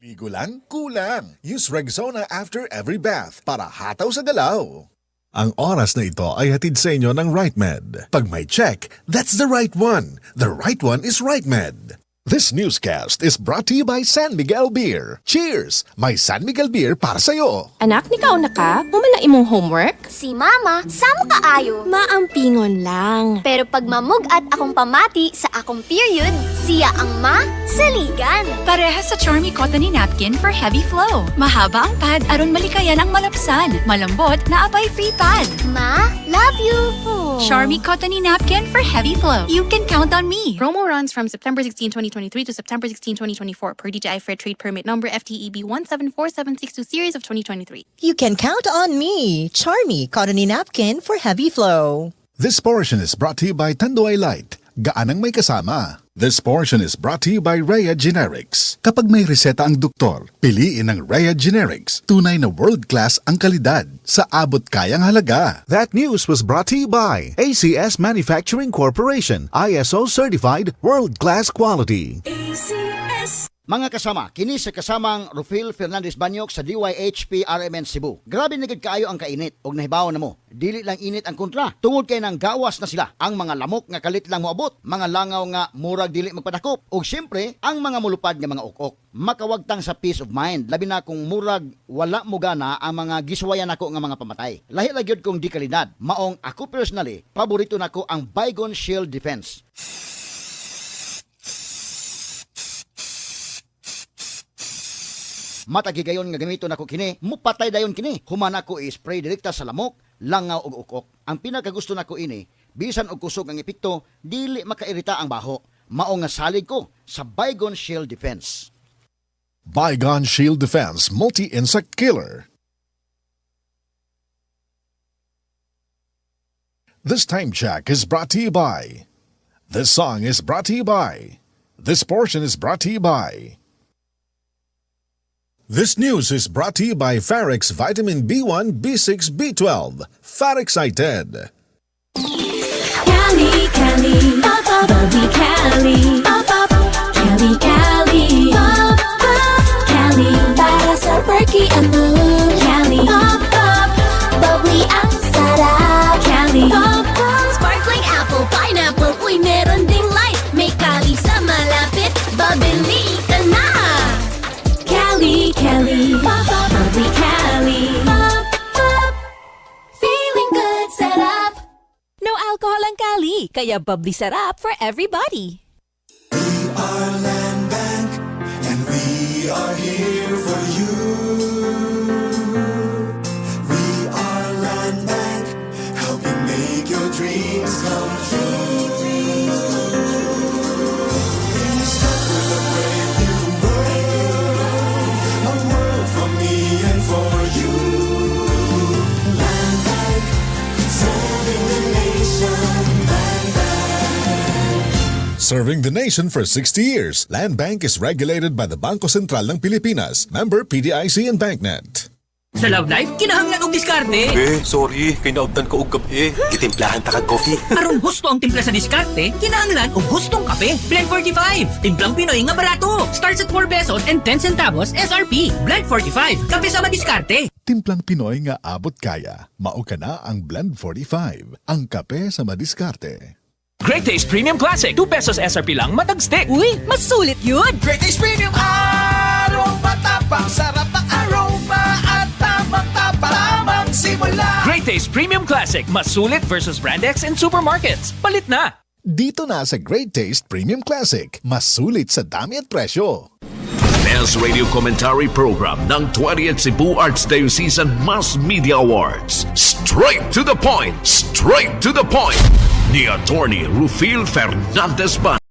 Bigulang kulang. Use Rexona after every bath para hataw sa galaw. Ang oras na ito ay hatid sa inyo ng RightMed. Pag may check, that's the right one. The right one is RightMed. This newscast is brought to you by San Miguel Beer. Cheers! May San Miguel Beer para sa'yo. Anak, ni kauna ka? Humala imong homework? Si Mama, samo kaayo. Maampingon lang. Pero pag mamug at akong pamati sa akong period, siya ang saligan. Parehas sa Charmy Cottony Napkin for heavy flow. Mahaba ang pad aron malikayan ang malapsan. Malambot na apay free pad. Ma, love you. Charmy Cottony Napkin for heavy flow. You can count on me. Promo runs from September 16, 2023 to September 16, 2024 per DTI Fair Trade Permit number FTEB 174762 series of 2023. You can count on me, Charmy Cottony Napkin for heavy flow. This portion is brought to you by Tanduay Light. Gaanang may kasama. This portion is brought to you by Rhea Generics. Kapag may reseta ang doktor, piliin ang Rhea Generics. Tunay na world-class ang kalidad sa abot kayang halaga. That news was brought to you by ACS Manufacturing Corporation. ISO certified world-class quality. Mga kasama, kini sa kasamang Rufil Fernandez Banyok sa DYHP RMN Cebu. Grabe na gid kaayo ang kainit og nahibaw na mo. Dili lang init ang kontra. Tungod kay nang gawas na sila. Ang mga lamok nga kalit lang moabot, mga langaw nga murag dili magpadakop, ug syempre ang mga mulupad nga mga ukok. Makawagtang sa peace of mind, labi na kung murag wala mo gana ang mga giswayan nako nga mga pamatay. Lahi ra gyud kong di kalidad. Maong ako personally, paborito nako ang Baygon Shield Defense. Matagigayon nga gamito nako kini, mupatay dayon kini. Humana ko i-spray direkta sa lamok, langaw ug ukok. Ang pinakagusto nako ini, bisan og kusog ang epekto, dili makairita ang baho. Mao nga salig ko sa Baygon Shield Defense. Baygon Shield Defense Multi-Insect Killer. This time check is brought to you by. This song is brought to you by. This portion is brought to you by. This news is brought to you by Farix Vitamin B1, B6, B12. Farexcited. Cali, Cali, pop, pop, bubbly Cali, pop, pop, Cali, Cali, pop, pop, Cali, para sa perky and blue, Cali, pop, pop, bubbly ang sarap, Cali, pop, pop, sparkling apple, pineapple, uy, meron ding light, may Cali sa malapit, babili ka na. Cali, Cali, pop, pop, bubbly Cali, pop, pop, feeling good, sarap. No alcohol ang Cali, kaya bubbly sarap for everybody. We are Land Bank, and we are here for you. We are Land Bank, helping make your dreams come true. We start with a brave new world, a world for me and for you. Land Bank, serving the nation. Serving the nation for 60 years, Land Bank is regulated by the Bangko Sentral ng Pilipinas, member PDIC and BancNet. Sa Love Life, kinahanglan og diskarte. Sorry, kinaubdan ko og kape. Gitimplahan ta kag coffee. Aron husto ang timpla sa diskarte, kinahanglan og hustong kape. Blend 45, timplang Pinoy nga barato. Starts at 4 pesos and 10 centavos SRP. Blend 45, kape sa madiskarte. Timplang Pinoy nga abot kaya, mao ka na ang Blend 45, ang kape sa madiskarte. Great Taste Premium Classic. 2 pesos SRP lang, matag stick. Uy, mas sulit yun! Great Taste Premium Aroma Tapang, sarap ang aroma at tamang simula. Great Taste Premium Classic. Mas sulit versus Brand X in supermarkets. Palit na! Dito na sa Great Taste Premium Classic, mas sulit sa dami at presyo. Best Radio Commentary Program ng 20th Cebu Archdiocese Mass Media Awards. Straight to the point! Straight to the point! Ni Attorney Rufil Fernandez Banyok.